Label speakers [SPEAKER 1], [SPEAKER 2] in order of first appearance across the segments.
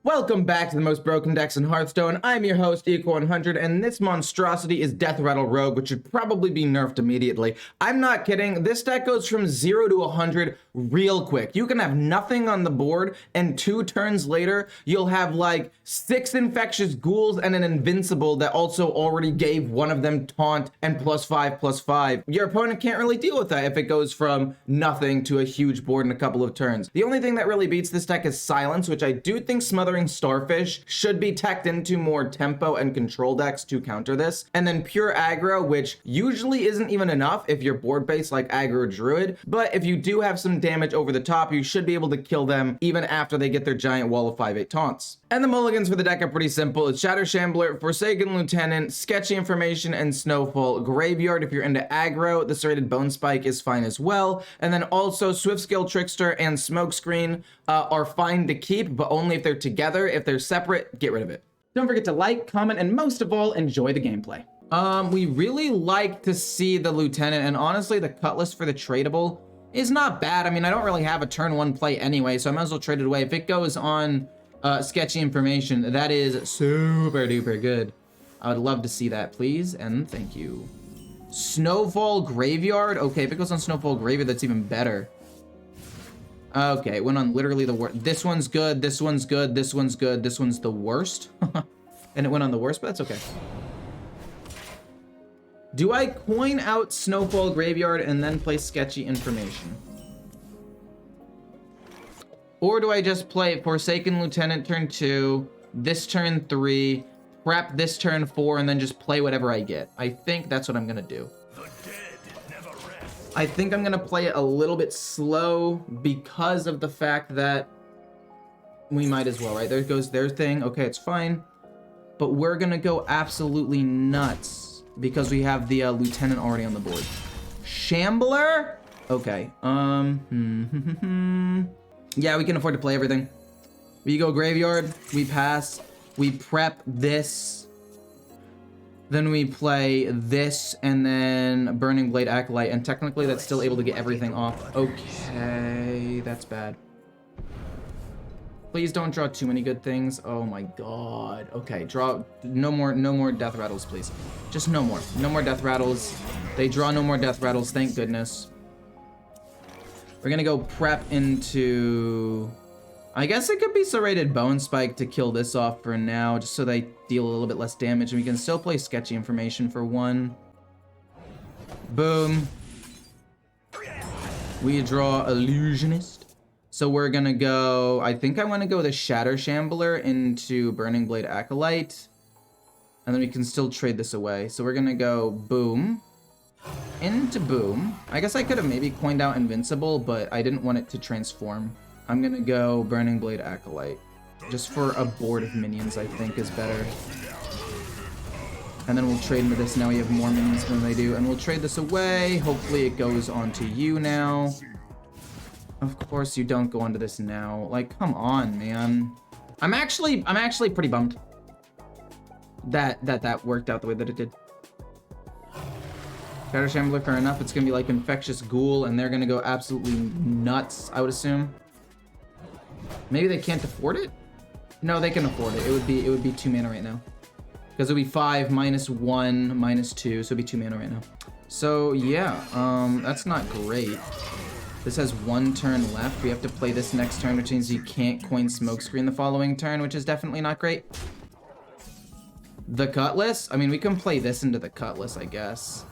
[SPEAKER 1] Welcome back to the most broken decks in Hearthstone. I'm your host, Ecore and this monstrosity is Deathrattle Rogue, which should probably be nerfed immediately. I'm not kidding, this deck goes from 0 to 100 real quick. You can have nothing on the board, and 2 turns later, you'll have like 6 infectious ghouls and an invincible that also already gave one of them taunt and +5/+5. Your opponent can't really deal with that if it goes from nothing to a huge board in a couple of turns. The only thing that really beats this deck is Silence, which I do think Smothering Starfish should be teched into more tempo and control decks to counter this. And then Pure Aggro, which usually isn't even enough if you're board based like Aggro Druid, but if you do have some damage over the top, you should be able to kill them even after they get their giant wall of 5/8 taunts. And the mulligans for the deck are pretty simple. It's Shatter Shambler, Forsaken Lieutenant, Sketchy Information, and Snowfall. Graveyard, if you're into aggro, the Serrated Bone Spike is fine as well. And then also Swift Skill Trickster and Smokescreen are fine to keep, but only if they're together. If they're separate, get rid of it. Don't forget to like, comment, and most of all, enjoy the gameplay. We really like to see the Lieutenant, and honestly, the Cutlass for the tradable is not bad. I mean, I don't really have a turn 1 play anyway, so I might as well trade it away. If it goes on Sketchy Information, that is super duper good. I would love to see that, please, and thank you. Snowfall Graveyard? Okay, if it goes on Snowfall Graveyard, that's even better. Okay, it went on literally the worst. This one's good, this one's good, this one's good, this one's the worst. And it went on the worst, but that's okay. Do I coin out Snowfall Graveyard and then play Sketchy Information? Or do I just play Forsaken Lieutenant turn 2, this turn 3, prep this turn 4, and then just play whatever I get? I think that's what I'm gonna do. I think I'm gonna play it a little bit slow because of the fact that we might as well, right? There goes their thing. Okay, it's fine. But we're gonna go absolutely nuts because we have the Lieutenant already on the board. Shambler? Okay. Yeah, we can afford to play everything. We go Graveyard, we pass, we prep this, then we play this, and then Burning Blade Acolyte, and technically that's still able to get everything off. Okay, that's bad. Please don't draw too many good things. Oh my god. Okay, draw no more Deathrattles, please. Just no more. No more Deathrattles. They draw no more Deathrattles, thank goodness. We're gonna go prep into... I guess it could be Serrated Bone Spike to kill this off for now, just so they deal a little bit less damage, and we can still play Sketchy Information for 1. Boom. We draw Illusionist. So we're gonna go... I think I want to go the Shatter Shambler into Burning Blade Acolyte, and then we can still trade this away. So we're gonna go Boom into Boom. I guess I could have maybe coined out Invincible, but I didn't want it to transform. I'm gonna go Burning Blade Acolyte. Just for a board of minions, I think is better. And then we'll trade into this. Now we have more minions than they do. And we'll trade this away. Hopefully it goes on to you now. Of course you don't go onto this now. Like, come on, man. I'm actually pretty bummed that worked out the way that it did. Shatter Shambler, fair enough. It's gonna be like Infectious Ghoul, and they're gonna go absolutely nuts, I would assume. Maybe they can't afford it? No, they can afford it. It would be 2 mana right now. Because it would be 5, -1, -2, so it'd be 2 mana right now. So yeah, that's not great. This has 1 turn left. We have to play this next turn, which means you can't coin Smokescreen the following turn, which is definitely not great. The Cutlass? I mean, we can play this into the Cutlass, I guess.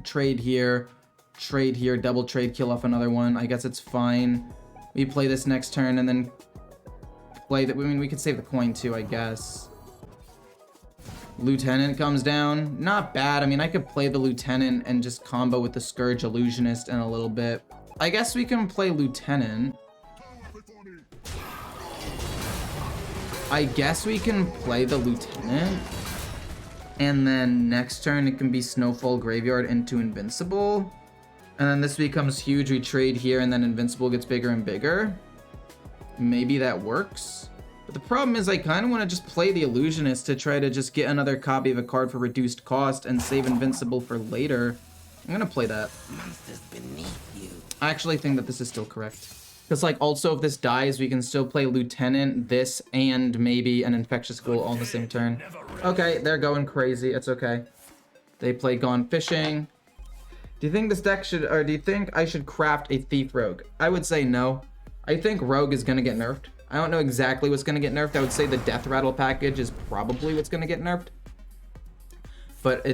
[SPEAKER 1] Trade here, double trade, kill off another one. I guess it's fine. We play this next turn and then play that. I mean, we could save the coin too, I guess. Lieutenant comes down. Not bad. I mean, I could play the Lieutenant and just combo with the Scourge Illusionist in a little bit. I guess we can play Lieutenant. I guess we can play the Lieutenant. And then next turn it can be Snowfall Graveyard into Invincible. And then this becomes huge, we trade here, and then Invincible gets bigger and bigger. Maybe that works. But the problem is I kind of want to just play the Illusionist to try to just get another copy of a card for reduced cost and save Invincible for later. I'm going to play that. I actually think that this is still correct. Because, like, also if this dies, we can still play Lieutenant, this, and maybe an Infectious Ghoul all in the same turn. Okay, they're going crazy. It's okay. They play Gone Fishing. Do you think this deck should, or do you think I should craft a Thief Rogue? I would say no. I think Rogue is going to get nerfed. I don't know exactly what's going to get nerfed. I would say the Deathrattle package is probably what's going to get nerfed. But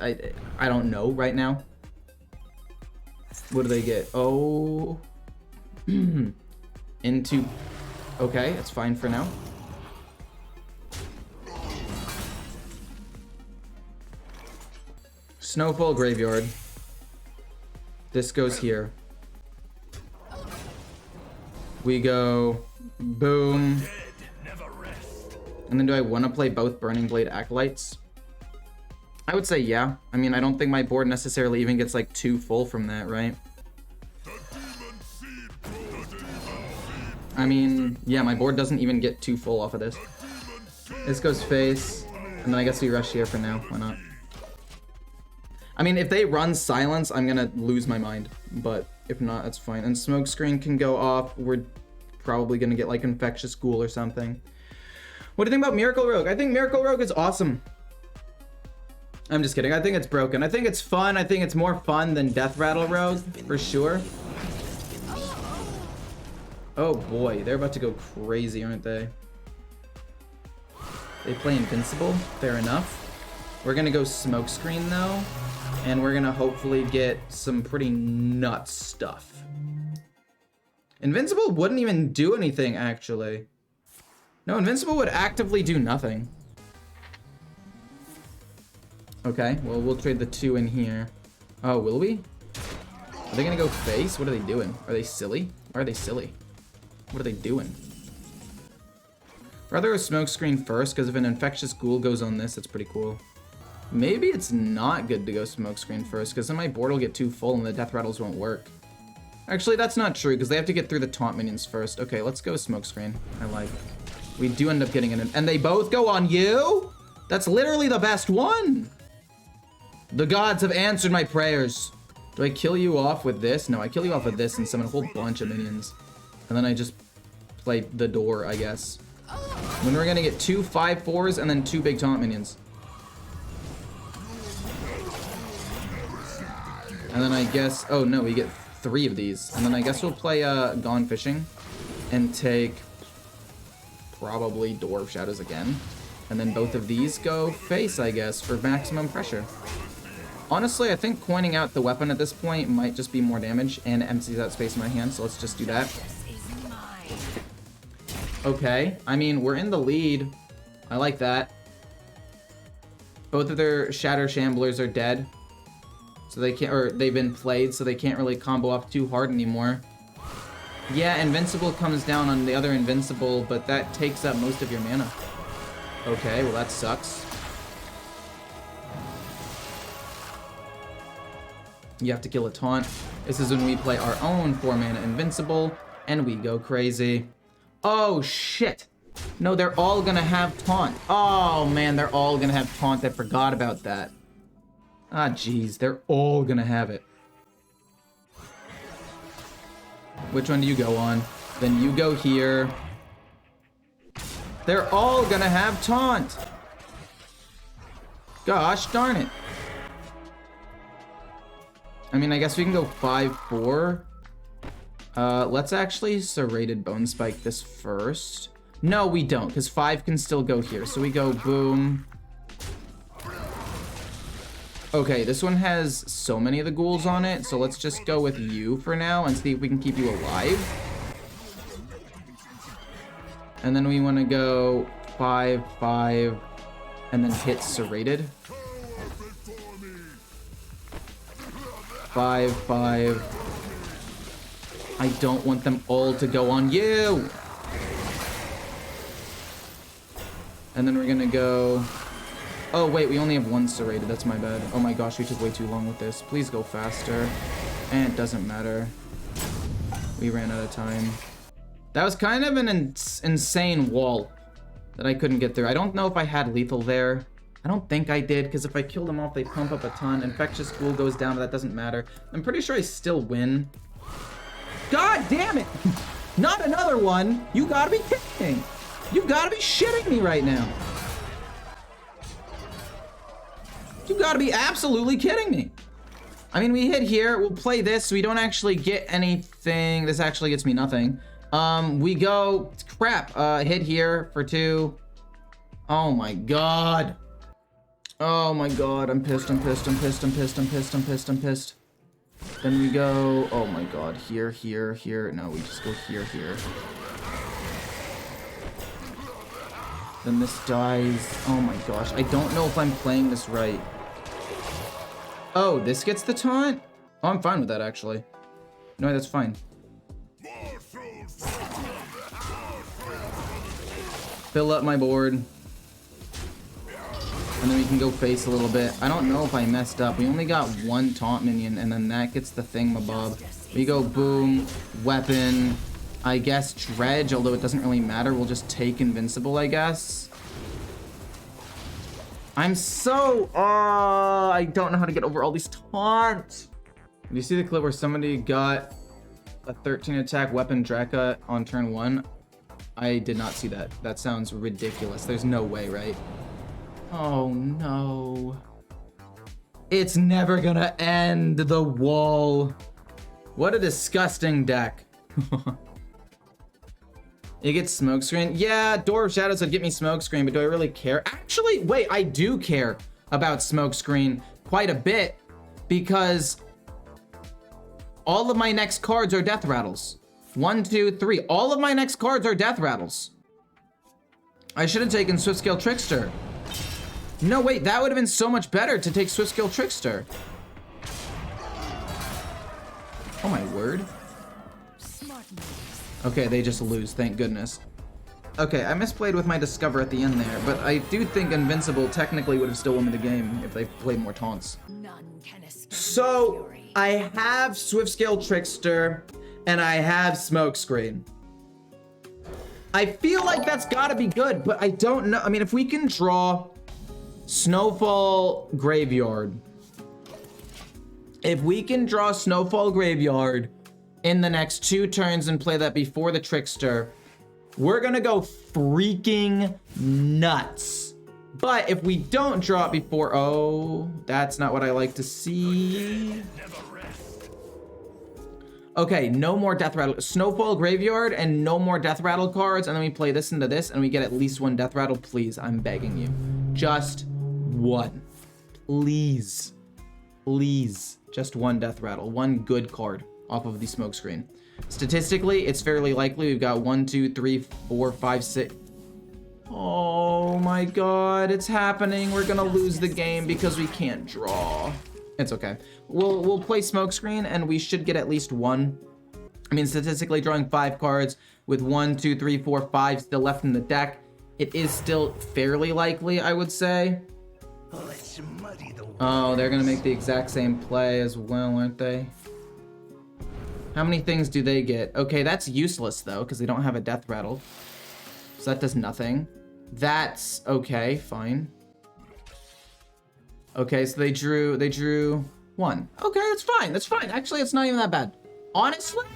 [SPEAKER 1] I don't know right now. What do they get? Oh. Into... Okay, it's fine for now. Snowfall Graveyard. This goes here. We go... Boom. And then do I want to play both Burning Blade Acolytes? I would say yeah. I mean, I don't think my board necessarily even gets like 2 full from that, right? I mean, yeah, my board doesn't even get 2 full off of this. This goes face, and then I guess we rush here for now. Why not? I mean, if they run Silence, I'm gonna lose my mind. But if not, that's fine. And Smokescreen can go off. We're probably gonna get like Infectious Ghoul or something. What do you think about Miracle Rogue? I think Miracle Rogue is awesome. I'm just kidding. I think it's broken. I think it's fun. I think it's more fun than Deathrattle Rogue, for sure. Oh boy, they're about to go crazy, aren't they? They play Invincible. Fair enough. We're gonna go Smokescreen though, and we're gonna hopefully get some pretty nuts stuff. Invincible wouldn't even do anything, actually. No, Invincible would actively do nothing. Okay, well, we'll trade the 2 in here. Oh, will we? Are they gonna go face? What are they doing? Are they silly? Why are they silly? What are they doing? Rather a Smokescreen first, because if an Infectious Ghoul goes on this, that's pretty cool. Maybe it's not good to go Smokescreen first, because then my board will get 2 full and the Death Rattles won't work. Actually, that's not true, because they have to get through the taunt minions first. Okay, let's go Smokescreen. I like. We do end up getting an... And they both go on you? That's literally the best one! The gods have answered my prayers. Do I kill you off with this? No, I kill you off with this and summon a whole bunch of minions. And then I just play the door, I guess. When we're gonna get 2 5/4s and then 2 big taunt minions. And then I guess... Oh, no, we get 3 of these. And then I guess we'll play Gone Fishing and take probably Door of Shadows again. And then both of these go face, I guess, for maximum pressure. Honestly, I think coining out the weapon at this point might just be more damage and empties out space in my hand, so let's just do that. Okay, I mean, we're in the lead. I like that. Both of their Shatter Shamblers are dead. So they can't, or they've been played, so they can't really combo off too hard anymore. Yeah, Invincible comes down on the other Invincible, but that takes up most of your mana. Okay, well that sucks. You have to kill a taunt. This is when we play our own 4-mana Invincible, and we go crazy. Oh, shit. No, they're all gonna have taunt. Oh, man, they're all gonna have taunt. I forgot about that. Ah, jeez, they're all gonna have it. Which one do you go on? Then you go here. They're all gonna have taunt. Gosh darn it. I mean, I guess we can go 5/4. Let's actually Serrated Bone Spike this first. No, we don't, because 5 can still go here. So we go boom. Okay, this one has so many of the ghouls on it, so let's just go with you for now and see if we can keep you alive. And then we want to go 5/5 and then hit Serrated. 5/5. I don't want them all to go on you. And then we're gonna go... Oh wait, we only have 1 Serrated, that's my bad. Oh my gosh, we took way too long with this. Please go faster. And it doesn't matter. We ran out of time. That was kind of an insane wall that I couldn't get through. I don't know if I had lethal there. I don't think I did, because if I kill them off, they pump up a ton. Infectious Ghoul goes down, but that doesn't matter. I'm pretty sure I still win. God damn it! Not another one. You gotta be kidding me. You gotta be shitting me right now. You gotta be absolutely kidding me. I mean, we hit here. We'll play this. We don't actually get anything. This actually gets me nothing. We go, crap, hit here for 2. Oh my God. Oh my God, I'm pissed, I'm pissed, I'm pissed, I'm pissed, I'm pissed, I'm pissed, I'm pissed. Then we go, oh my God, here, here, here. No, we just go here, here. Then this dies. Oh my gosh, I don't know if I'm playing this right. Oh, this gets the taunt? Oh, I'm fine with that, actually. No, that's fine. Fill up my board. And then we can go face a little bit. I don't know if I messed up. We only got 1 taunt minion, and then that gets the thingamabob. We go boom, weapon, I guess dredge, although it doesn't really matter. We'll just take invincible, I guess. I'm so, I don't know how to get over all these taunts. Do you see the clip where somebody got a 13 attack weapon Drekka on turn 1? I did not see that. That sounds ridiculous. There's no way, right? Oh no. It's never gonna end, the wall. What a disgusting deck. It gets smokescreen. Yeah, Door of Shadows would get me smokescreen, but do I really care? Actually, wait, I do care about smokescreen quite a bit because all of my next cards are death rattles. 1, 2, 3. All of my next cards are death rattles. I should have taken Swiftscale Trickster. No, wait, that would have been so much better to take Swiftscale Trickster. Oh my word. Okay, they just lose, thank goodness. Okay, I misplayed with my Discover at the end there, but I do think Invincible technically would have still won me the game if they played more taunts. So, I have Swiftscale Trickster, and I have Smokescreen. I feel like that's gotta be good, but I don't know. I mean, if we can draw Snowfall Graveyard. If we can draw Snowfall Graveyard in the next 2 turns and play that before the Trickster, we're gonna go freaking nuts. But if we don't draw it before, oh, that's not what I like to see. Okay, no more Death Rattle. Snowfall Graveyard and no more Death Rattle cards, and then we play this into this and we get at least 1 Death Rattle. Please, I'm begging you. Just 1. Please. Please. Just 1 Death Rattle. 1 good card off of the smokescreen. Statistically, it's fairly likely we've got 1, 2, 3, 4, 5, 6. Oh my God, it's happening. We're gonna lose the game because we can't draw. It's okay. We'll play smokescreen and we should get at least 1. I mean, statistically, drawing 5 cards with 1, 2, 3, 4, 5 still left in the deck, it is still fairly likely, I would say. Oh, they're gonna make the exact same play as well, aren't they? How many things do they get? Okay, that's useless though, because they don't have a Death Rattle. So that does nothing. That's okay, fine. Okay, so they drew 1. Okay, that's fine, that's fine. Actually, it's not even that bad. Honestly,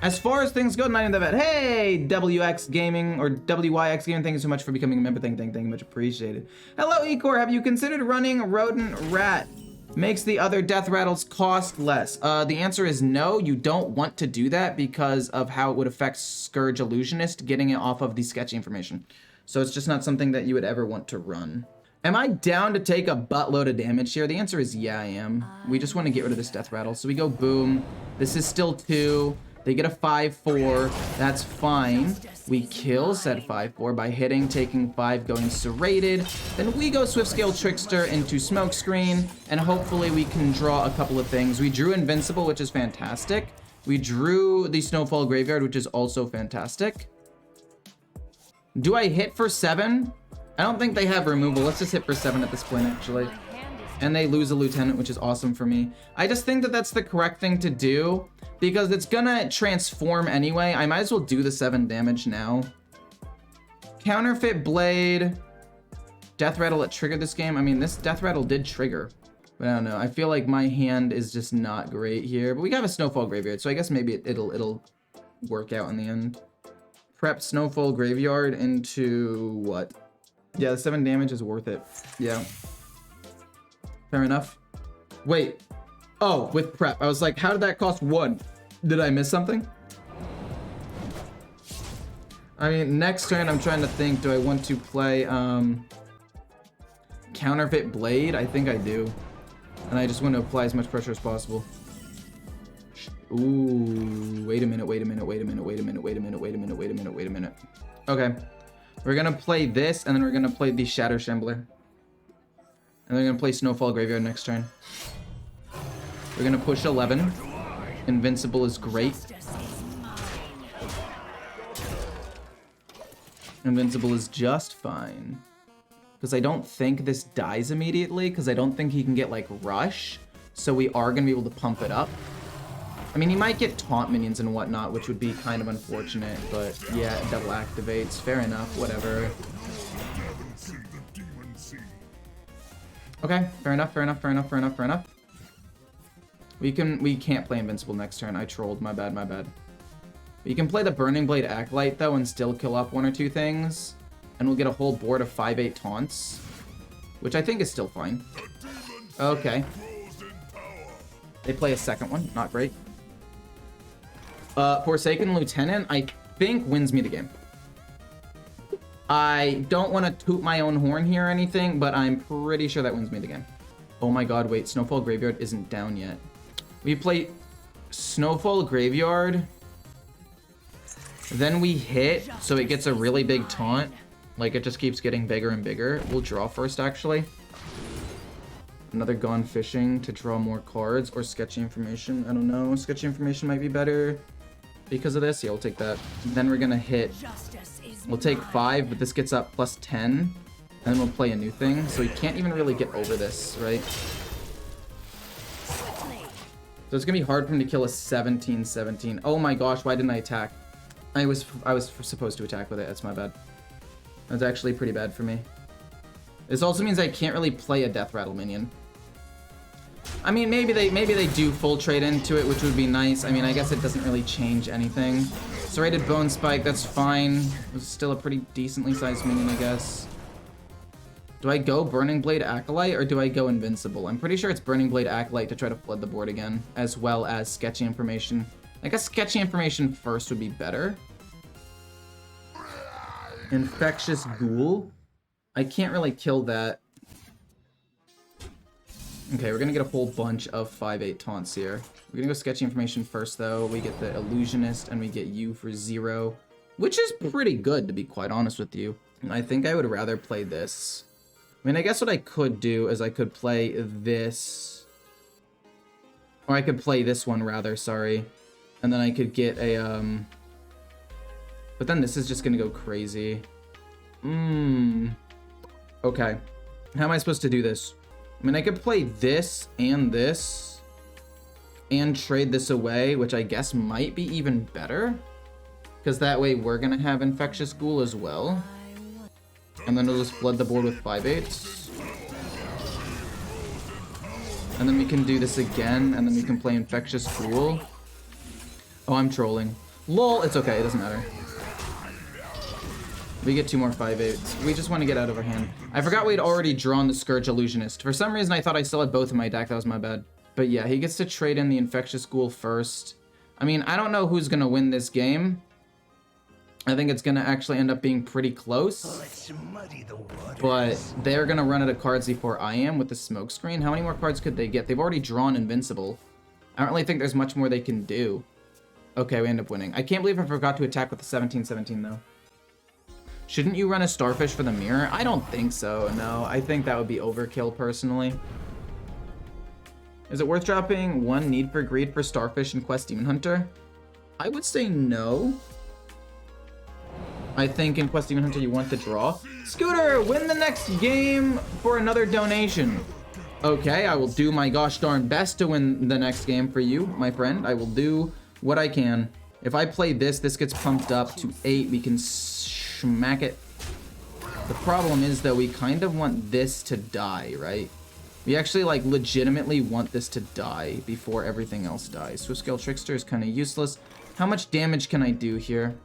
[SPEAKER 1] as far as things go, not even that bad. Hey, WX Gaming, or WYX Gaming, thank you so much for becoming a member. Thank you, much appreciated. Hello, Ecor, have you considered running Rodent Rat? Makes the other Death Rattles cost less. The answer is no, you don't want to do that because of how it would affect Scourge Illusionist getting it off of the sketchy information. So it's just not something that you would ever want to run. Am I down to take a buttload of damage here? The answer is yeah, I am. We just want to get rid of this Death Rattle. So we go boom. This is still 2. They get a 5-4. That's fine. We kill said 5-4 by hitting, taking 5, going serrated. Then we go Swiftscale Trickster into Smokescreen, and hopefully we can draw a couple of things. We drew Invincible, which is fantastic. We drew the Snowfall Graveyard, which is also fantastic. Do I hit for 7? I don't think they have removal. Let's just hit for 7 at this point, actually. And they lose a Lieutenant, which is awesome for me. I just think that that's the correct thing to do because it's gonna transform anyway. I might as well do the 7 damage now. Counterfeit Blade. Death Rattle that triggered this game. I mean, this Death Rattle did trigger. But I don't know. I feel like my hand is just not great here. But we have a Snowfall Graveyard, so I guess maybe it'll work out in the end. Prep Snowfall Graveyard into what? Yeah, the 7 damage is worth it. Yeah. Fair enough. Wait. Oh, with prep. I was like, how did that cost 1? Did I miss something? I mean, next turn I'm trying to think, do I want to play Counterfeit Blade? I think I do. And I just want to apply as much pressure as possible. Ooh, wait a minute. Okay. We're gonna play this, and then we're gonna play the Shatter Shambler. And then we're gonna play Snowfall Graveyard next turn. We're gonna push 11. Invincible is great. Invincible is just fine. Because I don't think this dies immediately, because I don't think he can get, like, Rush. So we are going to be able to pump it up. I mean, he might get taunt minions and whatnot, which would be kind of unfortunate, but yeah, it double activates. Fair enough, whatever. Okay, fair enough. We can't play Invincible next turn. I trolled, my bad. You can play the Burning Blade Acolyte, though, and still kill off 1 or 2 things. And we'll get a whole board of 5/8 taunts. Which I think is still fine. Okay. They play a second one. Not great. Forsaken Lieutenant, I think, wins me the game. I don't want to toot my own horn here or anything, but I'm pretty sure that wins me the game. Oh my god, wait. Snowfall Graveyard isn't down yet. We play Snowfall Graveyard... Then we hit, so it gets a really big taunt. Like, it just keeps getting bigger and bigger. We'll draw first, actually. Another Gone Fishing to draw more cards, or Sketchy Information. I don't know. Sketchy Information might be better because of this. Yeah, we'll take that. Then we're gonna hit. We'll take 5, but this gets up plus 10. And then we'll play a new thing. So we can't even really get over this, right? So it's gonna be hard for him to kill a 17/17. Oh my gosh, why didn't I attack? I was supposed to attack with it. That's my bad. That's actually pretty bad for me. This also means I can't really play a Deathrattle minion. I mean, maybe they do full trade into it, which would be nice. I mean, I guess it doesn't really change anything. Serrated Bone Spike, that's fine. It's still a pretty decently sized minion, I guess. Do I go Burning Blade Acolyte or do I go Invincible? I'm pretty sure it's Burning Blade Acolyte to try to flood the board again, as well as Sketchy Information. I guess Sketchy Information first would be better. Infectious Ghoul. I can't really kill that. Okay, we're gonna get a whole bunch of 5/8 taunts here. We're gonna go Sketchy Information first, though. We get the Illusionist, and we get you for 0, which is pretty good, to be quite honest with you. I think I would rather play this. I mean, I guess what I could do is I could play this. Or I could play this one, rather, sorry. And then I could get a, But then this is just gonna go crazy. Okay. How am I supposed to do this? I mean, I could play this, and trade this away, which I guess might be even better. Because that way we're gonna have Infectious Ghoul as well. And then we'll just flood the board with 5/8. And then we can do this again, and then we can play Infectious Ghoul. Oh, I'm trolling. Lol, it's okay, it doesn't matter. We get 2 more 5/8s. We just want to get out of our hand. I forgot we'd already drawn the Scourge Illusionist. For some reason, I thought I still had both in my deck. That was my bad. But yeah, he gets to trade in the Infectious Ghoul first. I mean, I don't know who's going to win this game. I think it's going to actually end up being pretty close. But they're going to run out of cards before I am with the Smokescreen. How many more cards could they get? They've already drawn Invincible. I don't really think there's much more they can do. Okay, we end up winning. I can't believe I forgot to attack with the 17/17, though. Shouldn't you run a Starfish for the mirror? I don't think so, no. I think that would be overkill, personally. Is it worth dropping 1 Need for Greed for Starfish and Quest Demon Hunter? I would say no. I think in Quest Demon Hunter you want the draw. Scooter, win the next game for another donation. Okay, I will do my gosh darn best to win the next game for you, my friend. I will do what I can. If I play this, this gets pumped up to 8. We can smack it. The problem is, though, we kind of want this to die, right? We actually, like, legitimately want this to die before everything else dies. Swift Scale Trickster is kind of useless. How much damage can I do here?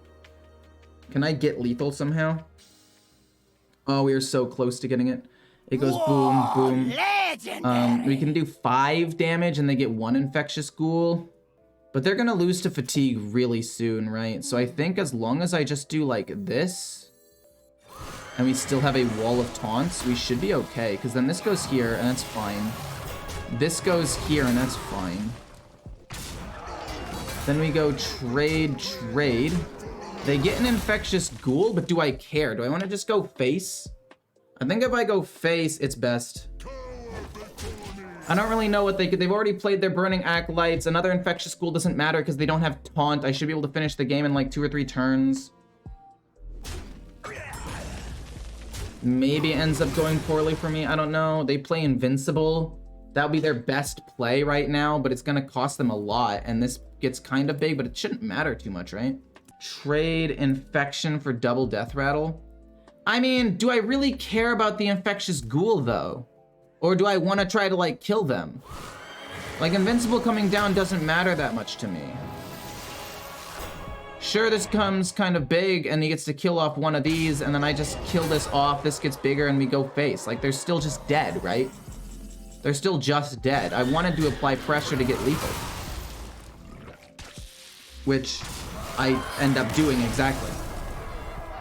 [SPEAKER 1] Can I get lethal somehow? Oh, we are so close to getting it. It goes boom, boom. We can do 5 damage and they get 1 infectious ghoul. But they're gonna lose to fatigue really soon, right? So I think as long as I just do like this, and we still have a wall of taunts, we should be okay. Because then this goes here, and that's fine. This goes here, and that's fine. Then we go trade, trade. They get an infectious ghoul, but do I care? Do I want to just go face? I think if I go face, it's best. I don't really know what they could. They've already played their Burning Acolytes. Another infectious ghoul doesn't matter because they don't have taunt. I should be able to finish the game in like 2 or 3 turns. Maybe it ends up going poorly for me. I don't know. They play Invincible. That would be their best play right now, but it's going to cost them a lot. And this gets kind of big, but it shouldn't matter too much, right? Trade Infection for double Deathrattle. I mean, do I really care about the infectious ghoul though? Or do I want to try to like kill them? Like Invincible coming down doesn't matter that much to me. Sure, this comes kind of big and he gets to kill off one of these and then I just kill this off, this gets bigger and we go face. Like they're still just dead, right? They're still just dead. I wanted to apply pressure to get lethal. Which I end up doing exactly.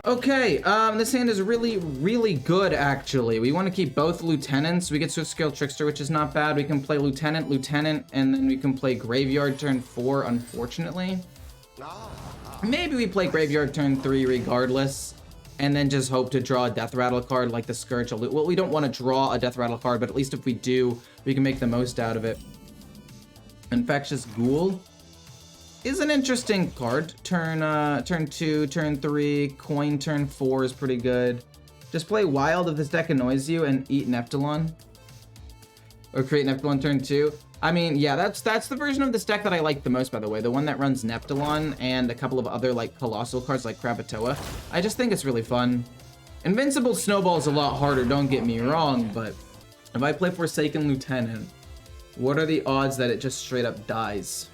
[SPEAKER 1] Okay, this hand is really, really good, actually. We want to keep both lieutenants. We get Swift Scale Trickster, which is not bad. We can play lieutenant, lieutenant, and then we can play graveyard turn 4, unfortunately. Maybe we play graveyard turn 3 regardless, and then just hope to draw a Deathrattle card like the Scourge. Well, we don't want to draw a Deathrattle card, but at least if we do, we can make the most out of it. Infectious Ghoul is an interesting card. Turn 2, turn 3, coin turn 4 is pretty good. Just play wild if this deck annoys you and eat Neptulon. Or create Neptulon turn 2. I mean, yeah, that's the version of this deck that I like the most, by the way. The one that runs Neptulon and a couple of other like colossal cards like Krakatoa. I just think it's really fun. Invincible Snowball is a lot harder, don't get me wrong, but if I play Forsaken Lieutenant, what are the odds that it just straight up dies?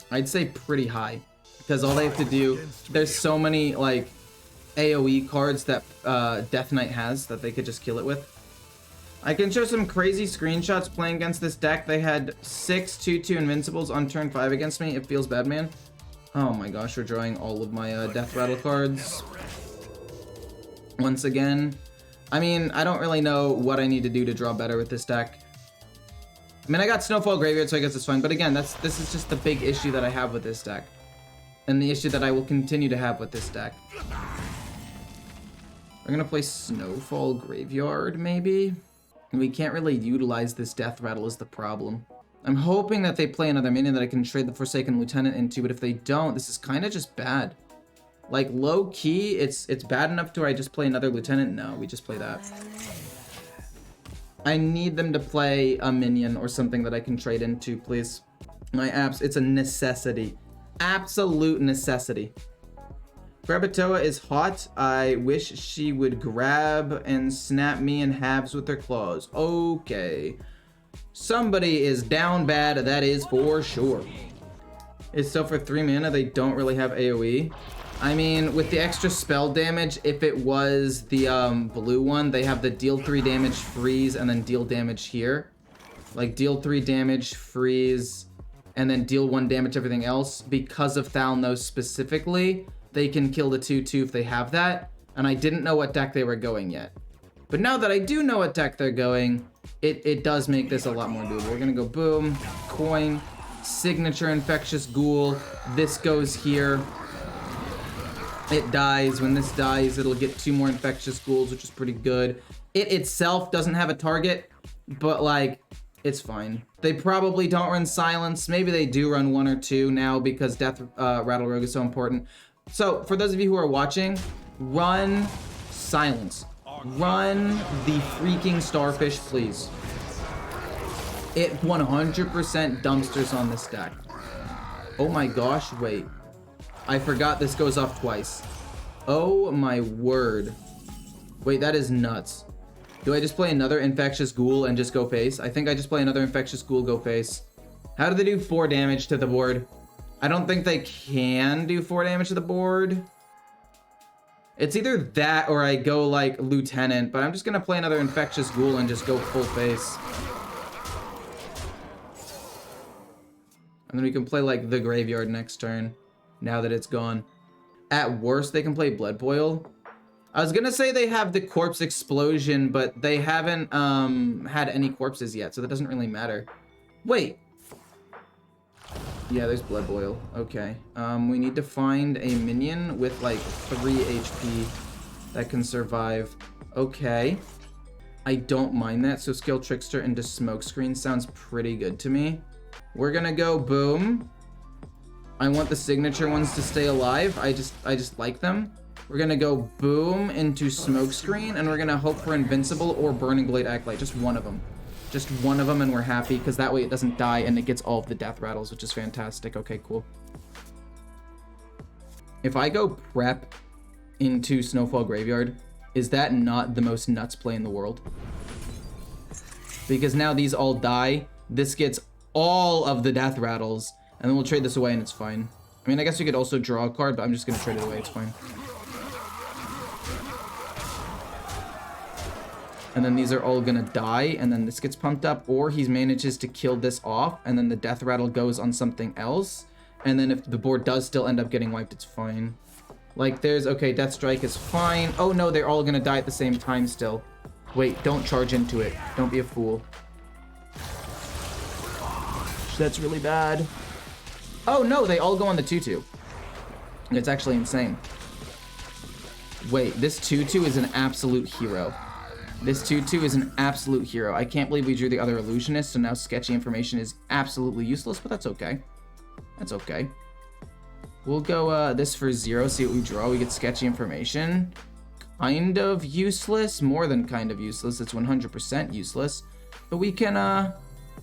[SPEAKER 1] I'd say pretty high, because all they have to do, there's so many like AoE cards that Death Knight has that they could just kill it with. I can show some crazy screenshots playing against this deck. They had 6 2/2 Invincibles on turn 5 against me. It feels bad, man. Oh my gosh, we're drawing all of my Deathrattle cards. Once again. I mean, I don't really know what I need to do to draw better with this deck. I mean, I got Snowfall Graveyard, so I guess it's fine. But again, this is just the big issue that I have with this deck. And the issue that I will continue to have with this deck. We're gonna play Snowfall Graveyard, maybe? And we can't really utilize this Deathrattle is the problem. I'm hoping that they play another minion that I can trade the Forsaken Lieutenant into, but if they don't, this is kind of just bad. Like, low-key, it's bad enough to where I just play another Lieutenant? No, we just play that. I need them to play a minion or something that I can trade into, please. It's a necessity. Absolute necessity. Krakatoa is hot. I wish she would grab and snap me in halves with her claws. Okay. Somebody is down bad, that is for sure. It's still for 3 mana, they don't really have AoE. I mean, with the extra spell damage, if it was the blue one, they have the deal 3 damage, freeze, and then deal damage here. Like deal 3 damage, freeze, and then deal 1 damage everything else. Because of Thalnos specifically, they can kill the 2/2 if they have that. And I didn't know what deck they were going yet. But now that I do know what deck they're going, it does make this a lot more doable. We're gonna go boom, coin, signature infectious ghoul. This goes here. It dies. When this dies, it'll get 2 more infectious ghouls, which is pretty good. It itself doesn't have a target, but like, it's fine. They probably don't run silence. Maybe they do run 1 or 2 now because Deathrattle Rogue is so important. So for those of you who are watching, run silence. Run the freaking starfish, please. It 100% dumpsters on this deck. Oh my gosh, wait. I forgot this goes off twice. Oh my word. Wait, that is nuts. Do I just play another infectious ghoul and just go face? I think I just play another infectious ghoul, go face. How do they do 4 damage to the board? I don't think they can do 4 damage to the board. It's either that or I go like Lieutenant, but I'm just gonna play another Infectious Ghoul and just go full face. And then we can play like the Graveyard next turn, now that it's gone. At worst, they can play Blood Boil. I was gonna say they have the Corpse Explosion, but they haven't had any corpses yet, so that doesn't really matter. Wait. Yeah, there's Blood Boil. Okay. We need to find a minion with like 3 HP that can survive. Okay. I don't mind that, so Skill Trickster into Smokescreen sounds pretty good to me. We're gonna go Boom. I want the signature ones to stay alive. I just like them. We're gonna go Boom into Smokescreen, and we're gonna hope for Invincible or Burning Blade Acolyte. Just one of them. Just one of them, and we're happy, because that way it doesn't die and it gets all of the death rattles, which is fantastic. Okay, cool. If I go Prep into Snowfall Graveyard, is that not the most nuts play in the world? Because now these all die. This gets all of the death rattles, and then we'll trade this away and it's fine. I mean, I guess you could also draw a card, but I'm just gonna trade it away, it's fine. And then these are all gonna die, and then this gets pumped up, or he manages to kill this off, and then the death rattle goes on something else, and then if the board does still end up getting wiped, it's fine. Like, there's, okay, Death Strike is fine. Oh no, they're all gonna die at the same time still. Wait, don't charge into it. Don't be a fool. That's really bad. Oh no, they all go on the 2/2. It's actually insane. Wait, this 2/2 is an absolute hero. This 2/2 is an absolute hero. I can't believe we drew the other Illusionist, so now Sketchy Information is absolutely useless, but that's okay. That's okay. We'll go this for 0, see what we draw. We get Sketchy Information. Kind of useless, more than kind of useless. It's 100% useless. But we can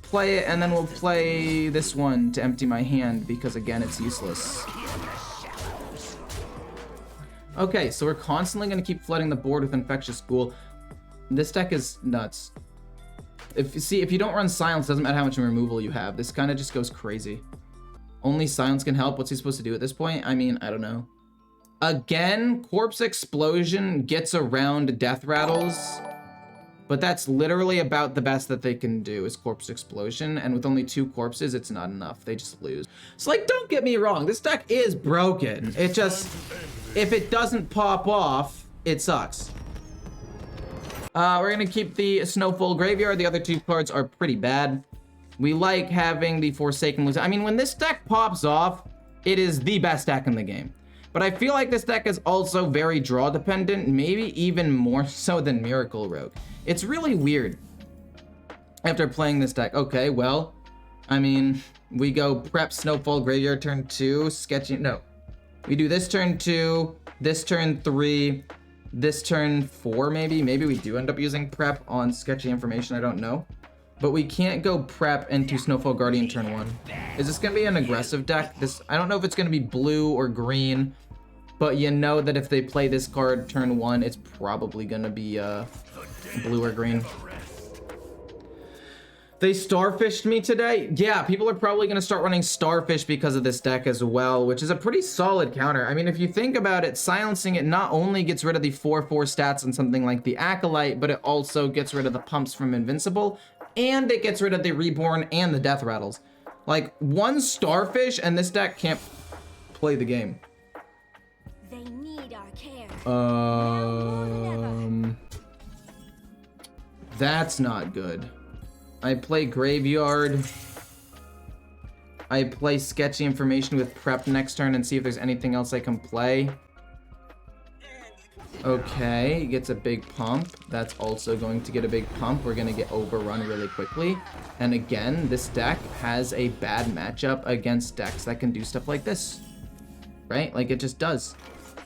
[SPEAKER 1] play it, and then we'll play this one to empty my hand, because again, it's useless. Okay, so we're constantly going to keep flooding the board with Infectious Ghoul. This deck is nuts. If you don't run Silence, it doesn't matter how much removal you have. This kind of just goes crazy. Only Silence can help. What's he supposed to do at this point? I mean, I don't know. Again, Corpse Explosion gets around death rattles, but that's literally about the best that they can do is Corpse Explosion, and with only 2 corpses, it's not enough. They just lose. So, like, don't get me wrong. This deck is broken. It just, if it doesn't pop off, it sucks. We're gonna keep the Snowfall Graveyard. The other 2 cards are pretty bad. We like having the Forsaken Lieutenant. I mean, when this deck pops off, it is the best deck in the game. But I feel like this deck is also very draw dependent, maybe even more so than Miracle Rogue. It's really weird after playing this deck. Okay, well, I mean, we go Prep Snowfall Graveyard turn 2, Sketchy, no. We do this turn 2, this turn 3, this turn 4 maybe. Maybe we do end up using Prep on Sketchy Information, I don't know. But we can't go Prep into Snowfall Guardian turn 1. Is this gonna be an aggressive deck? I don't know if it's gonna be blue or green, but you know that if they play this card turn 1, it's probably gonna be blue or green. They Starfished me today? Yeah, people are probably gonna start running Starfish because of this deck as well, which is a pretty solid counter. I mean, if you think about it, silencing it not only gets rid of the 4/4 stats on something like the Acolyte, but it also gets rid of the pumps from Invincible, and it gets rid of the Reborn and the Death Rattles. Like, one Starfish and this deck can't play the game.
[SPEAKER 2] They need our care.
[SPEAKER 1] That's not good. I play Graveyard. I play Sketchy Information with Prep next turn and see if there's anything else I can play. Okay, he gets a big pump. That's also going to get a big pump. We're going to get overrun really quickly. And again, this deck has a bad matchup against decks that can do stuff like this. Right? Like, it just does.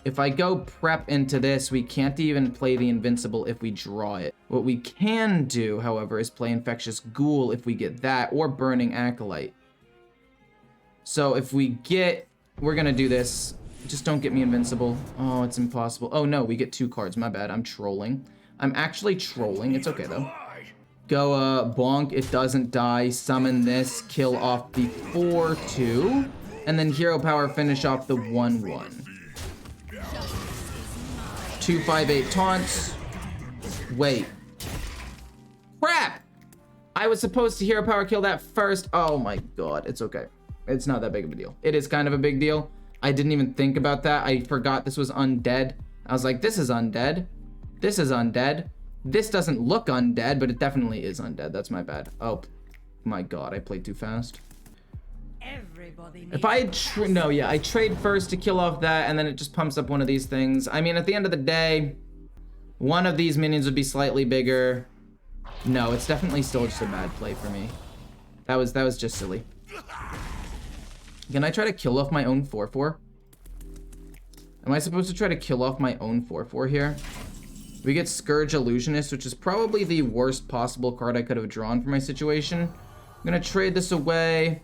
[SPEAKER 1] If I go Prep into this, we can't even play the Invincible if we draw it. What we can do, however, is play Infectious Ghoul if we get that, or Burning Acolyte. So if we get... We're gonna do this. Just don't get me Invincible. Oh, it's impossible. Oh no, we get 2 cards. My bad, I'm trolling. I'm actually trolling. It's okay, though. Go, Bonk. It doesn't die. Summon this. Kill off the 4/2. and then hero power finish off the 1/1. 2/5/8 taunts. Wait. Crap! I was supposed to hero power kill that first. Oh my god, it's okay. It's not that big of a deal. It is kind of a big deal. I didn't even think about that. I forgot this was undead. I was like, this is undead. This is undead. This doesn't look undead, but it definitely is undead. That's my bad. Oh my god, I played too fast. If I I trade first to kill off that, and then it just pumps up one of these things. I mean, at the end of the day, one of these minions would be slightly bigger. No, it's definitely still just a bad play for me. That was just silly. Can I try to kill off my own 4/4? Am I supposed to try to kill off my own 4/4 here? We get Scourge Illusionist, which is probably the worst possible card I could have drawn for my situation. I'm gonna trade this away.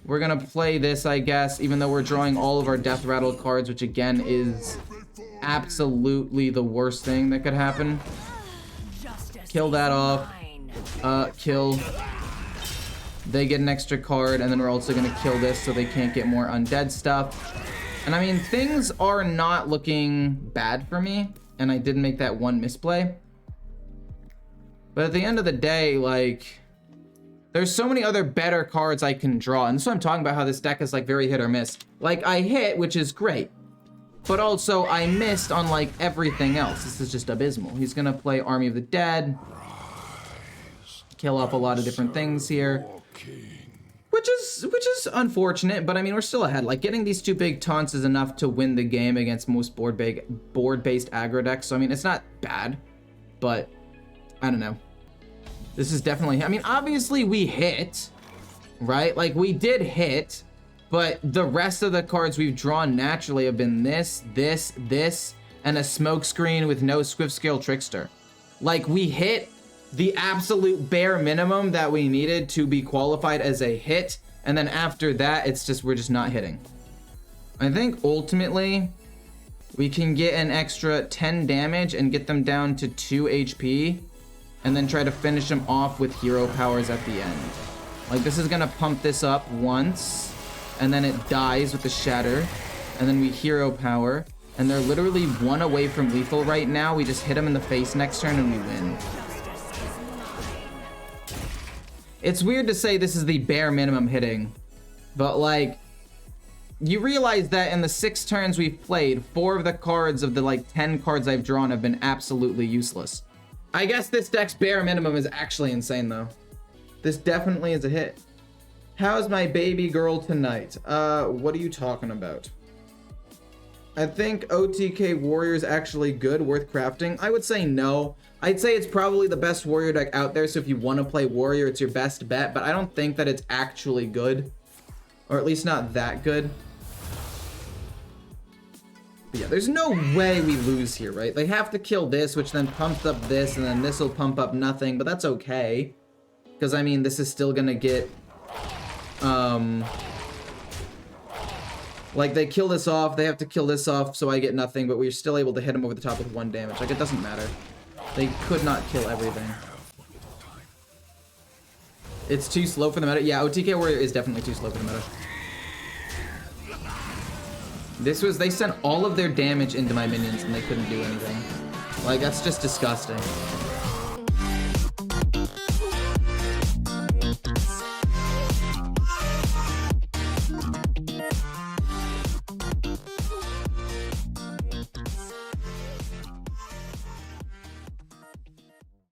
[SPEAKER 1] We're gonna play this, I guess, even though we're drawing all of our Deathrattle cards, which again is absolutely the worst thing that could happen. Kill that off. Kill. They get an extra card, and then we're also gonna kill this so they can't get more undead stuff. And I mean, things are not looking bad for me, and I did make that one misplay. But at the end of the day, like, there's so many other better cards I can draw, and that's what I'm talking about, how this deck is like very hit or miss. Like, I hit, which is great, but also I missed on like everything else. This is just abysmal. He's gonna play Army of the Dead, kill off a lot of different things here, which is unfortunate, but I mean, we're still ahead. Like, getting these 2 big taunts is enough to win the game against most board-based aggro decks. So I mean, it's not bad, but I don't know. This is definitely, I mean, obviously we hit, right? Like, we did hit, but the rest of the cards we've drawn naturally have been this, and a smokescreen with no Swift-Scale Trickster. Like, we hit the absolute bare minimum that we needed to be qualified as a hit, and then after that, it's just, we're just not hitting. I think ultimately, we can get an extra 10 damage and get them down to 2 HP, and then try to finish them off with hero powers at the end. Like, this is gonna pump this up once, and then it dies with the shatter, and then we hero power, and they're literally 1 away from lethal right now. We just hit them in the face next turn and we win. It's weird to say this is the bare minimum hitting, but like, you realize that in the 6 turns we've played, 4 of the cards of the like 10 cards I've drawn have been absolutely useless. I guess this deck's bare minimum is actually insane though. This definitely is a hit. How's my baby girl tonight? What are you talking about? I think OTK Warrior is actually good, worth crafting. I would say no. I'd say it's probably the best warrior deck out there, so if you want to play warrior, it's your best bet, but I don't think that it's actually good. Or at least not that good. But yeah, there's no way we lose here, right? They have to kill this, which then pumps up this, and then this will pump up nothing, but that's okay. Because, I mean, this is still gonna get... like, they kill this off, they have to kill this off, so I get nothing, but we're still able to hit them over the top with 1 damage. Like, it doesn't matter. They could not kill everything. It's too slow for the meta. Yeah, OTK Warrior is definitely too slow for the meta. This was, they sent all of their damage into my minions and they couldn't do anything. Like, that's just disgusting.